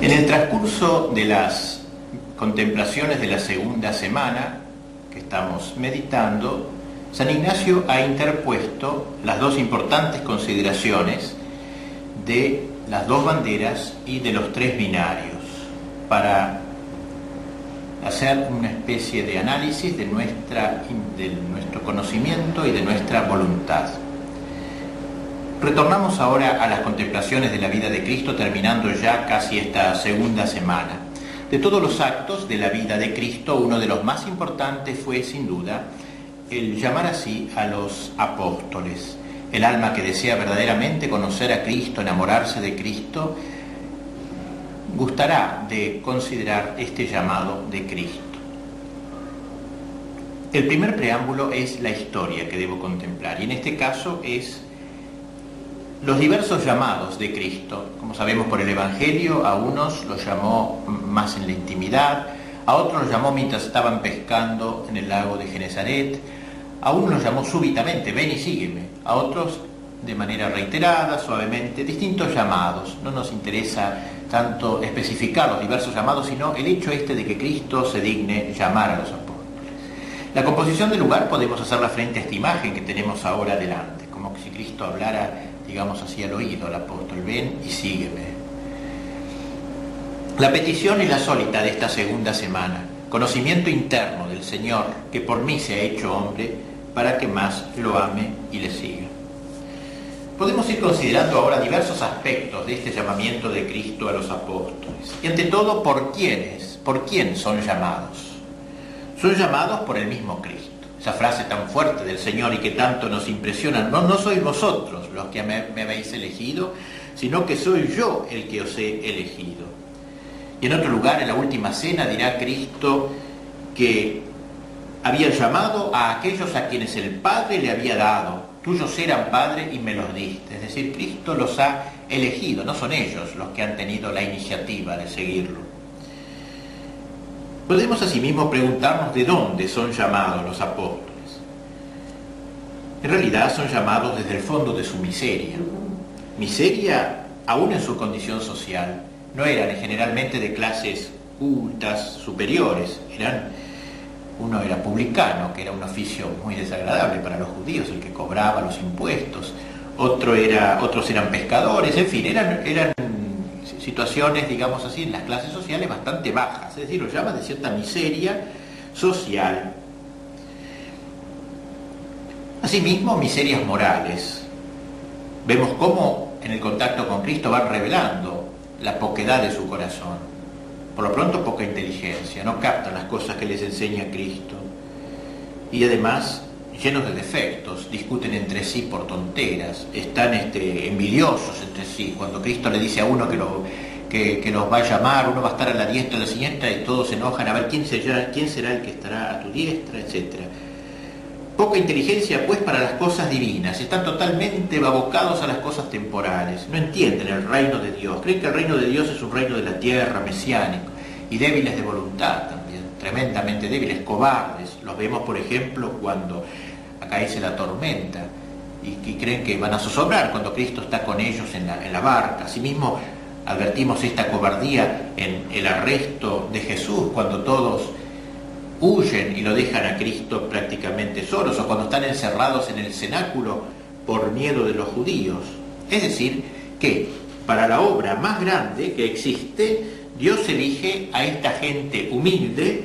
En el transcurso de las contemplaciones de la segunda semana que estamos meditando, San Ignacio ha interpuesto las dos importantes consideraciones de las dos banderas y de los tres binarios para hacer una especie de análisis de nuestro conocimiento y de nuestra voluntad. Retornamos ahora a las contemplaciones de la vida de Cristo, terminando ya casi esta segunda semana. De todos los actos de la vida de Cristo, uno de los más importantes fue, sin duda, el llamar así a los apóstoles. El alma que desea verdaderamente conocer a Cristo, enamorarse de Cristo, gustará de considerar este llamado de Cristo. El primer preámbulo es la historia que debo contemplar, y en este caso es los diversos llamados de Cristo. Como sabemos por el Evangelio, a unos los llamó más en la intimidad, a otros los llamó mientras estaban pescando en el lago de Genesaret, a unos los llamó súbitamente, ven y sígueme, a otros de manera reiterada, suavemente, distintos llamados. No nos interesa tanto especificar los diversos llamados, sino el hecho de que Cristo se digne llamar a los apóstoles. La composición del lugar podemos hacerla frente a esta imagen que tenemos ahora delante, como si Cristo hablara, digamos así, al oído al apóstol: ven y sígueme. La petición es la sólita de esta segunda semana: conocimiento interno del Señor, que por mí se ha hecho hombre, para que más lo ame y le siga. Podemos ir considerando ahora diversos aspectos de este llamamiento de Cristo a los apóstoles. Y ante todo, ¿por quién son llamados? Son llamados por el mismo Cristo. Esa frase tan fuerte del Señor y que tanto nos impresiona: no sois vosotros los que me habéis elegido, sino que soy yo el que os he elegido. Y en otro lugar, en la última cena, dirá Cristo que había llamado a aquellos a quienes el Padre le había dado. Tuyos eran, Padre, y me los diste. Es decir, Cristo los ha elegido, no son ellos los que han tenido la iniciativa de seguirlo. Podemos asimismo preguntarnos de dónde son llamados los apóstoles. En realidad son llamados desde el fondo de su miseria. Miseria aún en su condición social. No eran generalmente de clases cultas, superiores. Uno era publicano, que era un oficio muy desagradable para los judíos, el que cobraba los impuestos. Otros eran pescadores, en fin, eran situaciones, digamos así, en las clases sociales bastante bajas. Es decir, lo llama de cierta miseria social. Asimismo, miserias morales. Vemos cómo en el contacto con Cristo van revelando la poquedad de su corazón. Por lo pronto, poca inteligencia, no captan las cosas que les enseña Cristo. Y además, llenos de defectos, discuten entre sí por tonteras, están envidiosos entre sí. Cuando Cristo le dice a uno que los va a llamar, uno va a estar a la diestra o a la siniestra, y todos se enojan a ver quién será el que estará a tu diestra, etc. Poca inteligencia, pues, para las cosas divinas. Están totalmente abocados a las cosas temporales. No entienden el reino de Dios. Creen que el reino de Dios es un reino de la tierra, mesiánico. Y débiles de voluntad también, tremendamente débiles, cobardes. Los vemos, por ejemplo, cuando acaece la tormenta y creen que van a zozobrar cuando Cristo está con ellos en la barca. Asimismo, advertimos esta cobardía en el arresto de Jesús, cuando todos huyen y lo dejan a Cristo prácticamente solos, o cuando están encerrados en el cenáculo por miedo de los judíos. Es decir, que para la obra más grande que existe, Dios elige a esta gente humilde,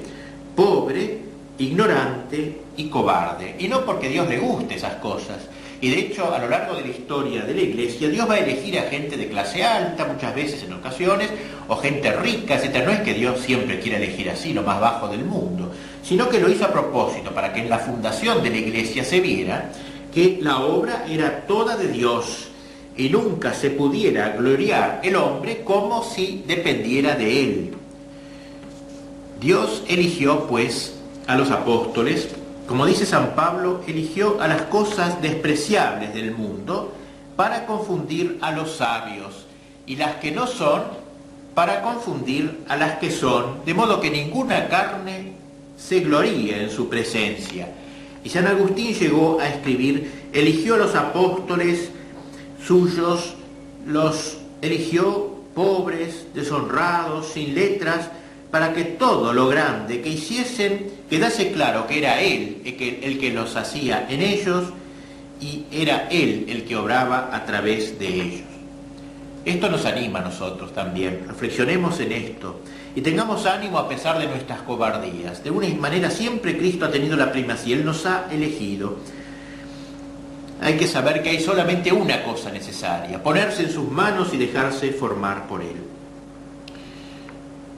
pobre, ignorante y cobarde. Y no porque Dios le guste esas cosas. Y de hecho, a lo largo de la historia de la Iglesia, Dios va a elegir a gente de clase alta, muchas veces en ocasiones, o gente rica, etc. No es que Dios siempre quiera elegir así, lo más bajo del mundo, sino que lo hizo a propósito, para que en la fundación de la Iglesia se viera que la obra era toda de Dios y nunca se pudiera gloriar el hombre como si dependiera de él. Dios eligió, pues, a los apóstoles. Como dice San Pablo, eligió a las cosas despreciables del mundo para confundir a los sabios, y las que no son para confundir a las que son, de modo que ninguna carne se gloríe en su presencia. Y San Agustín llegó a escribir: eligió a los apóstoles suyos, los eligió pobres, deshonrados, sin letras, para que todo lo grande que hiciesen quedase claro que era Él el que los hacía en ellos y era Él el que obraba a través de ellos. Esto nos anima a nosotros también. Reflexionemos en esto y tengamos ánimo a pesar de nuestras cobardías. De una manera siempre Cristo ha tenido la primacía, Él nos ha elegido. Hay que saber que hay solamente una cosa necesaria: ponerse en sus manos y dejarse formar por Él.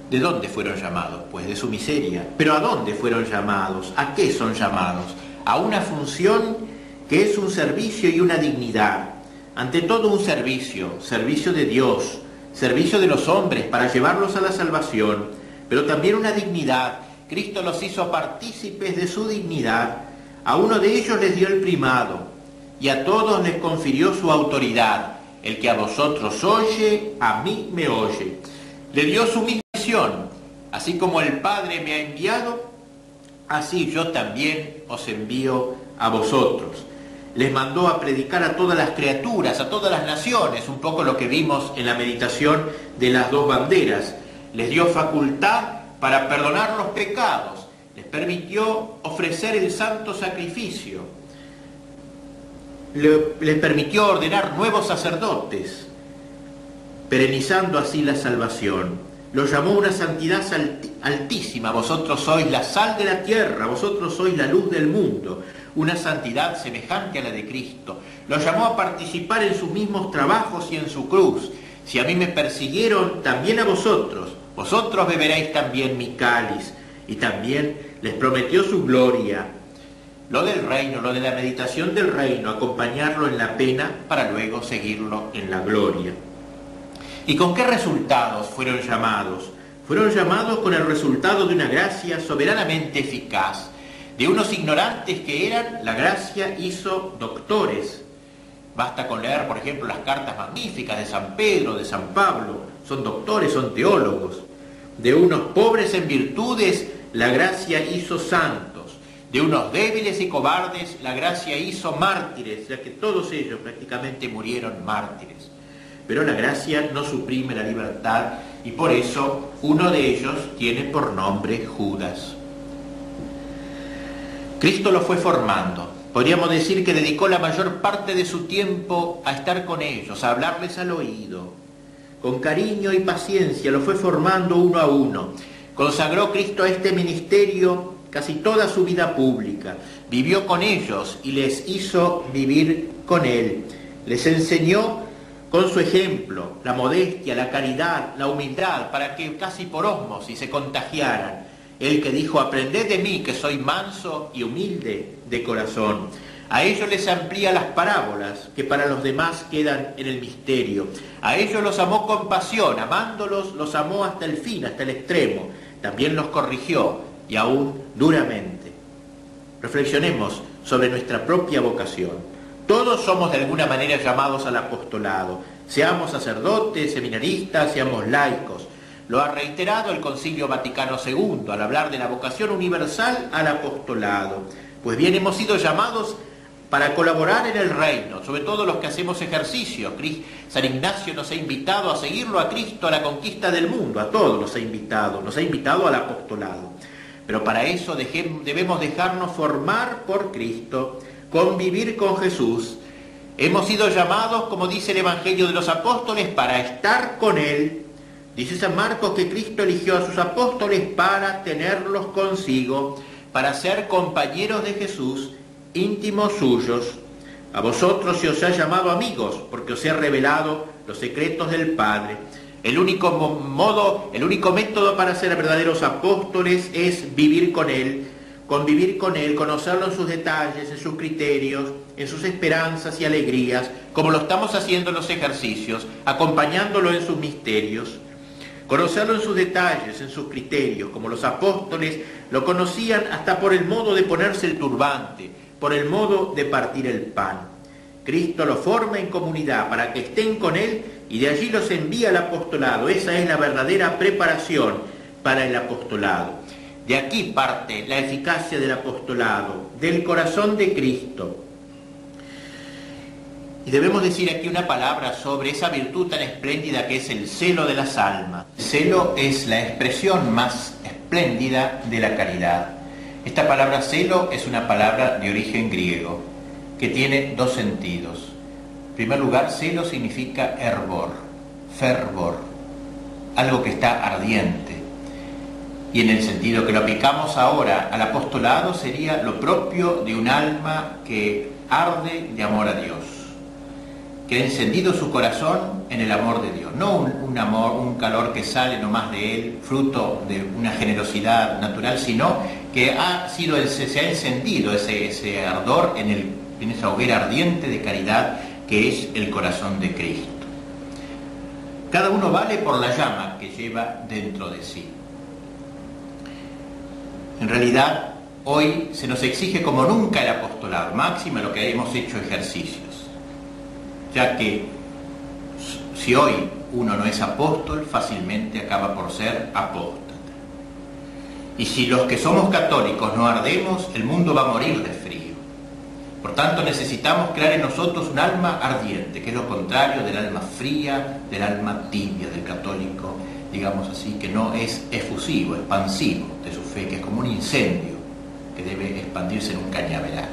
¿De dónde fueron llamados? Pues de su miseria. ¿Pero a dónde fueron llamados? ¿A qué son llamados? A una función que es un servicio y una dignidad. Ante todo un servicio, servicio de Dios, servicio de los hombres para llevarlos a la salvación, pero también una dignidad. Cristo los hizo partícipes de su dignidad. A uno de ellos les dio el primado y a todos les confirió su autoridad. El que a vosotros oye, a mí me oye. Le dio su misión. Así como el Padre me ha enviado, así yo también os envío a vosotros. Les mandó a predicar a todas las criaturas, a todas las naciones, un poco lo que vimos en la meditación de las dos banderas. Les dio facultad para perdonar los pecados, les permitió ofrecer el santo sacrificio, les permitió ordenar nuevos sacerdotes, perenizando así la salvación. Los llamó una santidad altísima. Vosotros sois la sal de la tierra, vosotros sois la luz del mundo. Una santidad semejante a la de Cristo. Los llamó a participar en sus mismos trabajos y en su cruz. Si a mí me persiguieron, también a vosotros. Vosotros beberéis también mi cáliz. Y también les prometió su gloria. Lo del reino, lo de la meditación del reino, acompañarlo en la pena para luego seguirlo en la gloria. ¿Y con qué resultados fueron llamados? Fueron llamados con el resultado de una gracia soberanamente eficaz. De unos ignorantes que eran, la gracia hizo doctores. Basta con leer, por ejemplo, las cartas magníficas de San Pedro, de San Pablo. Son doctores, son teólogos. De unos pobres en virtudes, la gracia hizo santos. De unos débiles y cobardes, la gracia hizo mártires, ya que todos ellos prácticamente murieron mártires. Pero la gracia no suprime la libertad y por eso uno de ellos tiene por nombre Judas. Cristo lo fue formando. Podríamos decir que dedicó la mayor parte de su tiempo a estar con ellos, a hablarles al oído. Con cariño y paciencia lo fue formando uno a uno. Consagró Cristo a este ministerio casi toda su vida pública. Vivió con ellos y les hizo vivir con Él. Les enseñó con su ejemplo, la modestia, la caridad, la humildad, para que casi por ósmosis se contagiaran. Él que dijo: aprended de mí, que soy manso y humilde de corazón. A ellos les amplía las parábolas, que para los demás quedan en el misterio. A ellos los amó con pasión, amándolos los amó hasta el fin, hasta el extremo. También los corrigió, y aún duramente. Reflexionemos sobre nuestra propia vocación. Todos somos de alguna manera llamados al apostolado, seamos sacerdotes, seminaristas, seamos laicos. Lo ha reiterado el Concilio Vaticano II al hablar de la vocación universal al apostolado. Pues bien, hemos sido llamados para colaborar en el reino, sobre todo los que hacemos ejercicio. San Ignacio nos ha invitado a seguirlo a Cristo a la conquista del mundo, a todos nos ha invitado al apostolado. Pero para eso debemos dejarnos formar por Cristo, convivir con Jesús. Hemos sido llamados, como dice el Evangelio de los Apóstoles, para estar con Él. Dice San Marcos que Cristo eligió a sus apóstoles para tenerlos consigo, para ser compañeros de Jesús, íntimos suyos. A vosotros se os ha llamado amigos, porque os he revelado los secretos del Padre. El único método para ser verdaderos apóstoles es vivir con Él, convivir con Él, conocerlo en sus detalles, en sus criterios, en sus esperanzas y alegrías, como lo estamos haciendo en los ejercicios, acompañándolo en sus misterios. Conocerlo en sus detalles, en sus criterios, como los apóstoles lo conocían hasta por el modo de ponerse el turbante, por el modo de partir el pan. Cristo los forma en comunidad para que estén con Él y de allí los envía al apostolado. Esa es la verdadera preparación para el apostolado. De aquí parte la eficacia del apostolado, del corazón de Cristo. Y debemos decir aquí una palabra sobre esa virtud tan espléndida que es el celo de las almas. El celo es la expresión más espléndida de la caridad. Esta palabra celo es una palabra de origen griego que tiene dos sentidos. En primer lugar, celo significa hervor, fervor, algo que está ardiente. Y en el sentido que lo aplicamos ahora al apostolado sería lo propio de un alma que arde de amor a Dios, que ha encendido su corazón en el amor de Dios, no un amor, un calor que sale nomás de él, fruto de una generosidad natural, sino que se ha encendido ese ardor en esa hoguera ardiente de caridad que es el corazón de Cristo. Cada uno vale por la llama que lleva dentro de sí. En realidad, hoy se nos exige como nunca el apostolado, máximo lo que hemos hecho ejercicios, ya que si hoy uno no es apóstol, fácilmente acaba por ser apóstata. Y si los que somos católicos no ardemos, el mundo va a morir de frío. Por tanto, necesitamos crear en nosotros un alma ardiente, que es lo contrario del alma fría, del alma tibia, del católico, digamos así, que no es efusivo, expansivo de su fe, que es como un incendio que debe expandirse en un cañaveral.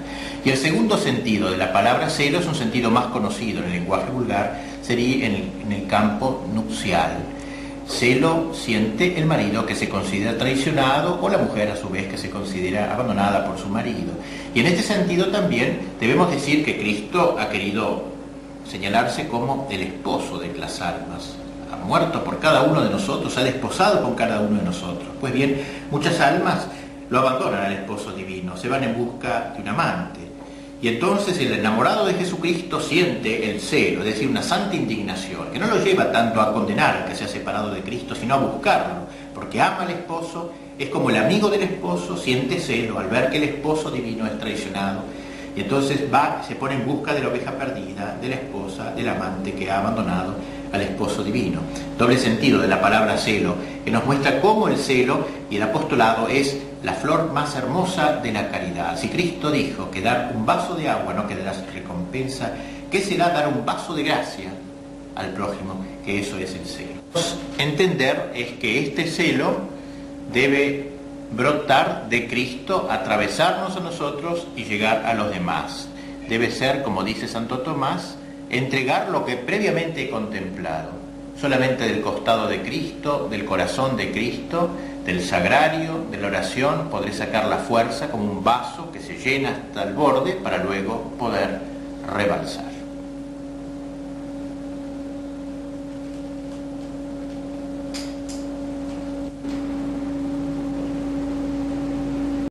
Y el segundo sentido de la palabra celo es un sentido más conocido en el lenguaje vulgar, sería en el campo nupcial. Celo siente el marido que se considera traicionado o la mujer a su vez que se considera abandonada por su marido. Y en este sentido también debemos decir que Cristo ha querido señalarse como el esposo de las almas. Ha muerto por cada uno de nosotros, ha desposado con cada uno de nosotros. Pues bien, muchas almas lo abandonan al esposo divino, se van en busca de un amante. Y entonces el enamorado de Jesucristo siente el celo, es decir, una santa indignación, que no lo lleva tanto a condenar al que se ha separado de Cristo, sino a buscarlo, porque ama al esposo, es como el amigo del esposo, siente celo al ver que el esposo divino es traicionado, y entonces se pone en busca de la oveja perdida, de la esposa, del amante que ha abandonado al esposo divino. Doble sentido de la palabra celo, que nos muestra cómo el celo y el apostolado es la flor más hermosa de la caridad. Si Cristo dijo que dar un vaso de agua no quedará recompensa, ¿qué será dar un vaso de gracia al prójimo? Que eso es el celo. Entender es que este celo debe brotar de Cristo, atravesarnos a nosotros y llegar a los demás. Debe ser, como dice Santo Tomás, entregar lo que previamente he contemplado. Solamente del costado de Cristo, del corazón de Cristo, del sagrario, de la oración, podré sacar la fuerza como un vaso que se llena hasta el borde para luego poder rebalsar.